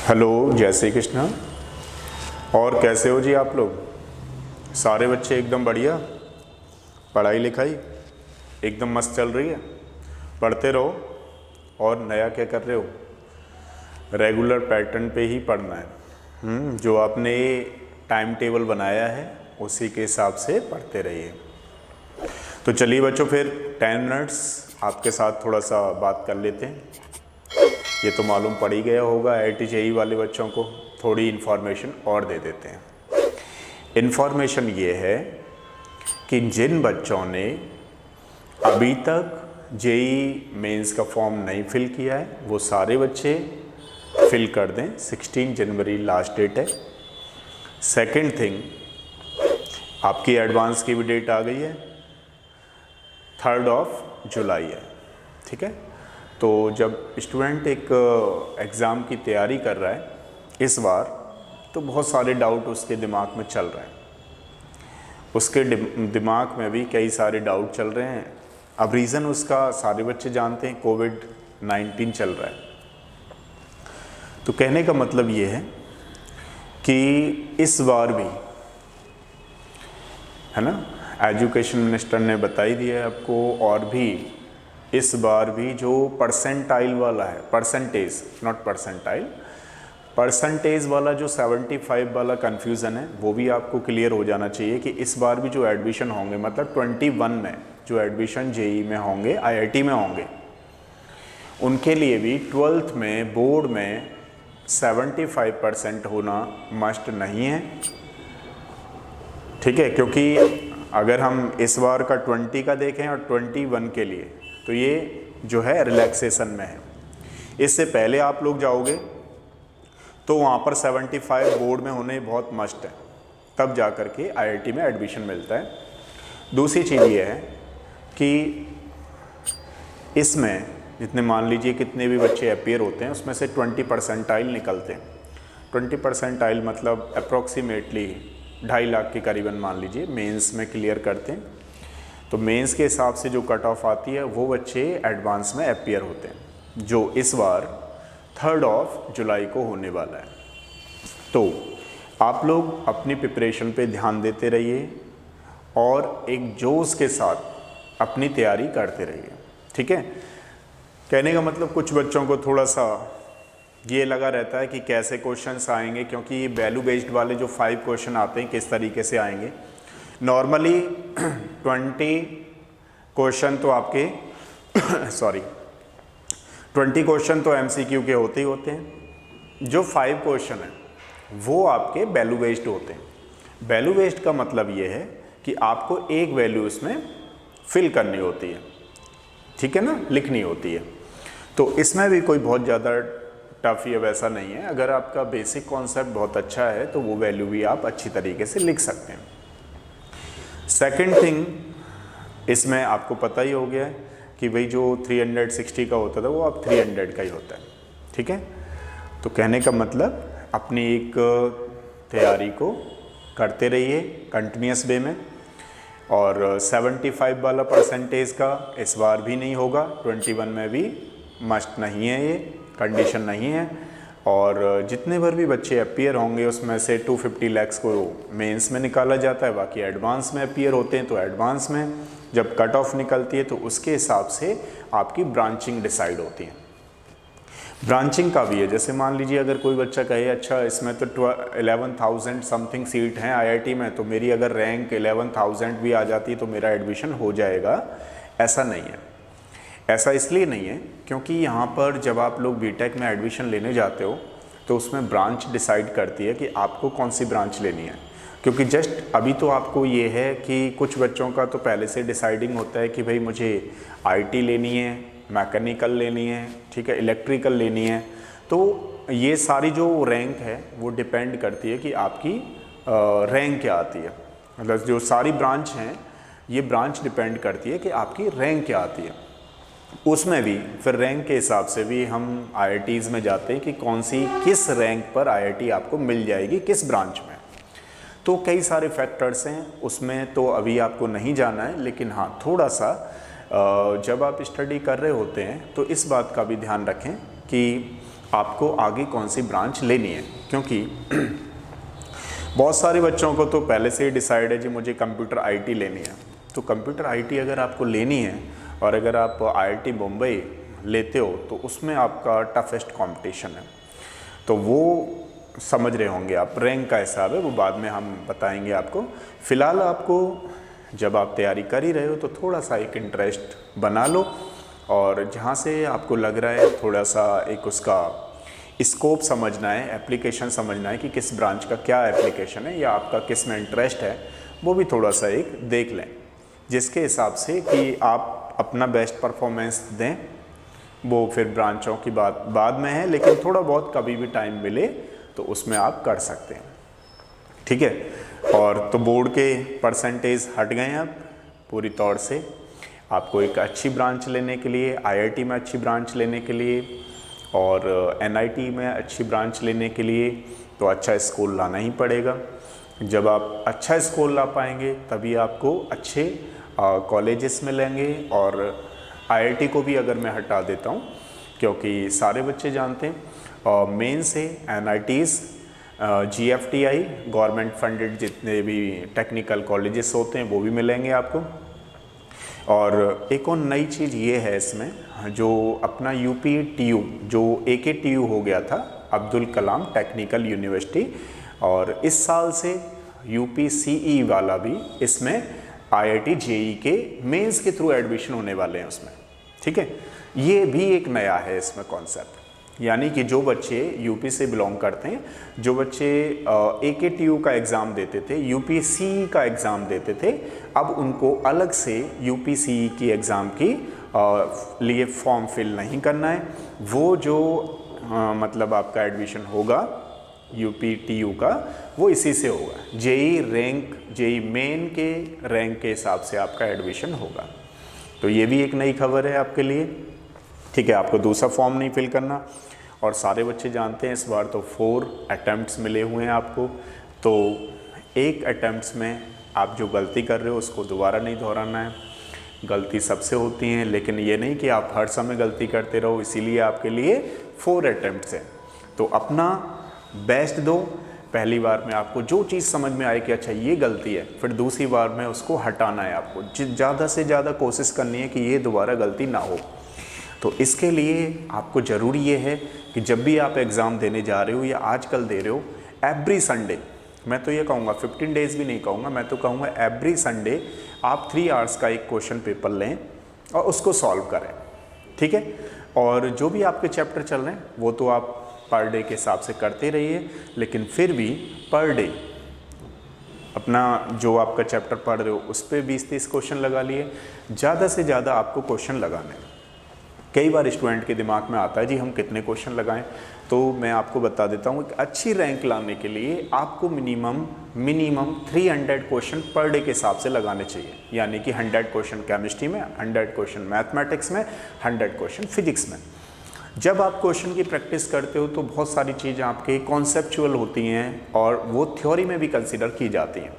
Hello, जय श्री कृष्ण। और कैसे हो जी आप लोग? सारे बच्चे एकदम बढ़िया? पढ़ाई लिखाई एकदम मस्त चल रही है? पढ़ते रहो। और नया क्या कर रहे हो? रेगुलर पैटर्न पे ही पढ़ना है। जो आपने टाइम टेबल बनाया है उसी के हिसाब से पढ़ते रहिए। तो चलिए बच्चों, फिर 10 मिनट्स आपके साथ थोड़ा सा बात कर लेते हैं। ये तो मालूम पड़ ही गया होगा, IIT JEE वाले बच्चों को थोड़ी इन्फॉर्मेशन और दे देते हैं। इन्फॉर्मेशन ये है कि जिन बच्चों ने अभी तक JEE मेंस का फॉर्म नहीं फिल किया है वो सारे बच्चे फिल कर दें। 16 जनवरी लास्ट डेट है। सेकंड थिंग, आपकी एडवांस की भी डेट आ गई है, 3 जुलाई है। ठीक है, तो जब स्टूडेंट एक एग्ज़ाम की तैयारी कर रहा है इस बार, तो बहुत सारे डाउट उसके दिमाग में चल रहे हैं। उसके दिमाग में भी कई सारे डाउट चल रहे हैं। अब रीज़न उसका सारे बच्चे जानते हैं, कोविड-19 चल रहा है। तो कहने का मतलब ये है कि इस बार भी, है ना, एजुकेशन मिनिस्टर ने बता ही दिया है आपको, और भी इस बार भी जो परसेंटाइल वाला है, परसेंटेज नॉट परसेंटाइल, परसेंटेज वाला जो 75 वाला कन्फ्यूज़न है वो भी आपको क्लियर हो जाना चाहिए कि इस बार भी जो एडमिशन होंगे, मतलब 21 में जो एडमिशन JEE में होंगे, IIT में होंगे, उनके लिए भी 12th में बोर्ड में 75% होना मस्ट नहीं है। ठीक है, क्योंकि अगर हम इस बार का 20 का देखें और 21 के लिए, तो ये जो है रिलैक्सेशन में है। इससे पहले आप लोग जाओगे तो वहाँ पर 75 बोर्ड में होने बहुत मस्ट है, तब जा कर के IIT में एडमिशन मिलता है। दूसरी चीज़ ये है कि इसमें जितने, मान लीजिए कितने भी बच्चे अपीयर होते हैं उसमें से 20 परसेंटाइल निकलते हैं। 20 परसेंटाइल मतलब अप्रॉक्सीमेटली 2.5 लाख के करीबन मान लीजिए मेंस में क्लियर करते हैं। तो मेंस के हिसाब से जो कट ऑफ आती है वो बच्चे एडवांस में अपीयर होते हैं, जो इस बार 3 जुलाई को होने वाला है। तो आप लोग अपनी प्रिपरेशन पे ध्यान देते रहिए और एक जोश के साथ अपनी तैयारी करते रहिए। ठीक है, कहने का मतलब कुछ बच्चों को थोड़ा सा ये लगा रहता है कि कैसे क्वेश्चंस आएंगे, क्योंकि ये वैल्यू बेस्ड वाले जो 5 क्वेश्चन आते हैं किस तरीके से आएंगे। नॉर्मली 20 क्वेश्चन तो आपके 20 क्वेश्चन तो MCQ के होते ही होते हैं। जो 5 क्वेश्चन हैं वो आपके वैल्यू बेस्ड होते हैं। वैल्यू बेस्ड का मतलब ये है कि आपको एक वैल्यू इसमें फिल करनी होती है, ठीक है ना, लिखनी होती है। तो इसमें भी कोई बहुत ज़्यादा टफ या वैसा नहीं है। अगर आपका बेसिक कॉन्सेप्ट बहुत अच्छा है तो वो वैल्यू भी आप अच्छी तरीके से लिख सकते हैं। सेकंड थिंग, इसमें आपको पता ही हो गया है कि भाई जो 360 का होता था वो अब 300 का ही होता है। ठीक है, तो कहने का मतलब अपनी एक तैयारी को करते रहिए कंटिन्यूस वे में। और 75 वाला परसेंटेज का इस बार भी नहीं होगा, 21 में भी मस्ट नहीं है, ये कंडीशन नहीं है। और जितने भर भी बच्चे अपीयर होंगे उसमें से 250 लाख को मेंस में निकाला जाता है, बाकी एडवांस में अपीयर होते हैं। तो एडवांस में जब कट ऑफ निकलती है तो उसके हिसाब से आपकी ब्रांचिंग डिसाइड होती है। ब्रांचिंग का भी है, जैसे मान लीजिए अगर कोई बच्चा कहे अच्छा इसमें तो 11,000 समथिंग सीट हैं IIT में, तो मेरी अगर रैंक 11,000 भी आ जाती है तो मेरा एडमिशन हो जाएगा, ऐसा नहीं है। ऐसा इसलिए नहीं है क्योंकि यहाँ पर जब आप लोग BTech में एडमिशन लेने जाते हो तो उसमें ब्रांच डिसाइड करती है कि आपको कौन सी ब्रांच लेनी है। क्योंकि जस्ट अभी तो आपको ये है कि कुछ बच्चों का तो पहले से डिसाइडिंग होता है कि भाई मुझे IT लेनी है, मैकेनिकल लेनी है, ठीक है, इलेक्ट्रिकल लेनी है। तो ये सारी जो रैंक है वो डिपेंड करती है कि आपकी रैंक क्या आती है। मतलब जो सारी ब्रांच हैं ये ब्रांच डिपेंड करती है कि आपकी रैंक क्या आती है। उसमें भी फिर रैंक के हिसाब से भी हम IITs में जाते हैं कि कौन सी किस रैंक पर IIT आपको मिल जाएगी, किस ब्रांच में। तो कई सारे फैक्टर्स हैं उसमें, तो अभी आपको नहीं जाना है। लेकिन हाँ, थोड़ा सा जब आप स्टडी कर रहे होते हैं तो इस बात का भी ध्यान रखें कि आपको आगे कौन सी ब्रांच लेनी है, क्योंकि बहुत सारे बच्चों को तो पहले से ही डिसाइड है जी मुझे कंप्यूटर आईटी लेनी है। तो कंप्यूटर आईटी अगर आपको लेनी है और अगर आप आईआईटी मुंबई लेते हो तो उसमें आपका टफेस्ट कंपटीशन है। तो वो समझ रहे होंगे आप, रैंक का हिसाब है वो बाद में हम बताएंगे आपको। फ़िलहाल आपको जब आप तैयारी कर ही रहे हो तो थोड़ा सा एक इंटरेस्ट बना लो और जहाँ से आपको लग रहा है थोड़ा सा एक उसका स्कोप समझना है, एप्लीकेशन समझना है कि किस ब्रांच का क्या एप्लीकेशन है या आपका किस में इंटरेस्ट है, वो भी थोड़ा सा एक देख लें, जिसके हिसाब से कि आप अपना बेस्ट परफॉर्मेंस दें। वो फिर ब्रांचों की बात बाद में है, लेकिन थोड़ा बहुत कभी भी टाइम मिले तो उसमें आप कर सकते हैं, ठीक है। और तो बोर्ड के परसेंटेज हट गए हैं अब पूरी तौर से। आपको एक अच्छी ब्रांच लेने के लिए, आईआईटी में अच्छी ब्रांच लेने के लिए और एनआईटी में अच्छी ब्रांच लेने के लिए तो अच्छा स्कोर लाना ही पड़ेगा। जब आप अच्छा स्कोर ला पाएंगे तभी आपको अच्छे कॉलेजेस मिलेंगे। और आईआईटी को भी अगर मैं हटा देता हूँ, क्योंकि सारे बच्चे जानते हैं मेन से एनआईटीज़, जीएफटीआई, गवर्नमेंट फंडेड जितने भी टेक्निकल कॉलेजेस होते हैं वो भी मिलेंगे आपको। और एक और नई चीज़ ये है इसमें, जो अपना यूपी टीयू जो एकेटीयू हो गया था, अब्दुल कलाम टेक्निकल यूनिवर्सिटी, और इस साल से यूपी सीई वाला भी इसमें आईआईटी जेई के मेंस के थ्रू एडमिशन होने वाले हैं उसमें, ठीक है। ये भी एक नया है इसमें कॉन्सेप्ट, यानी कि जो बच्चे यूपी से बिलोंग करते हैं, जो बच्चे एकेटीयू का एग्ज़ाम देते थे, यूपी सीई का एग्ज़ाम देते थे, अब उनको अलग से यूपी सीई की एग्ज़ाम की लिए फॉर्म फिल नहीं करना है। वो जो मतलब आपका एडमिशन होगा यूपी टीयू का, वो इसी से होगा। जेई रैंक, जेई मेन के रैंक के हिसाब से आपका एडमिशन होगा। तो ये भी एक नई खबर है आपके लिए, ठीक है। आपको दूसरा फॉर्म नहीं फिल करना। और सारे बच्चे जानते हैं इस बार तो 4 अटैम्प्ट्स मिले हुए हैं आपको, तो एक अटैम्प्ट्स में आप जो गलती कर रहे हो उसको दोबारा नहीं दोहराना है। गलती सबसे होती हैं, लेकिन ये नहीं कि आप हर समय गलती करते रहो, इसीलिए आपके लिए 4 अटैम्प्ट्स हैं। तो अपना बेस्ट दो। पहली बार में आपको जो चीज़ समझ में आए कि अच्छा ये गलती है, फिर दूसरी बार में उसको हटाना है आपको। ज़्यादा से ज़्यादा कोशिश करनी है कि ये दोबारा गलती ना हो। तो इसके लिए आपको ज़रूरी ये है कि जब भी आप एग्ज़ाम देने जा रहे हो या आजकल दे रहे हो, एवरी संडे, मैं तो ये कहूँगा 15 डेज़ भी नहीं कहूँगा, मैं तो कहूँगा एवरी संडे आप 3 आवर्स का एक क्वेश्चन पेपर लें और उसको सॉल्व करें, ठीक है। और जो भी आपके चैप्टर चल रहे हैं वो तो आप पर डे के हिसाब से करते रहिए, लेकिन फिर भी पर डे अपना जो आपका चैप्टर पढ़ रहे हो उस पर 20-30 क्वेश्चन लगा लिए। ज़्यादा से ज़्यादा आपको क्वेश्चन लगाने। कई बार स्टूडेंट के दिमाग में आता है जी हम कितने क्वेश्चन लगाएं, तो मैं आपको बता देता हूँ, एक अच्छी रैंक लाने के लिए आपको मिनिमम 300 क्वेश्चन पर डे के हिसाब से लगाने चाहिए। यानी कि 100 क्वेश्चन केमिस्ट्री में, 100 क्वेश्चन मैथमेटिक्स में, 100 क्वेश्चन फिजिक्स में। जब आप क्वेश्चन की प्रैक्टिस करते हो तो बहुत सारी चीज़ें आपके कॉन्सेप्चुअल होती हैं और वो थ्योरी में भी कंसिडर की जाती हैं।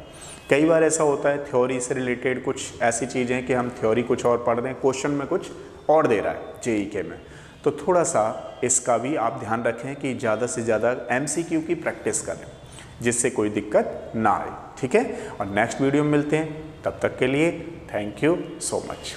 कई बार ऐसा होता है थ्योरी से रिलेटेड कुछ ऐसी चीज़ें कि हम थ्योरी कुछ और पढ़ रहे हैं, क्वेश्चन में कुछ और दे रहा है जेई के में। तो थोड़ा सा इसका भी आप ध्यान रखें कि ज़्यादा से ज़्यादा एमसीक्यू की प्रैक्टिस करें, जिससे कोई दिक्कत ना आए, ठीक है। और नेक्स्ट वीडियो में मिलते हैं, तब तक के लिए थैंक यू सो मच।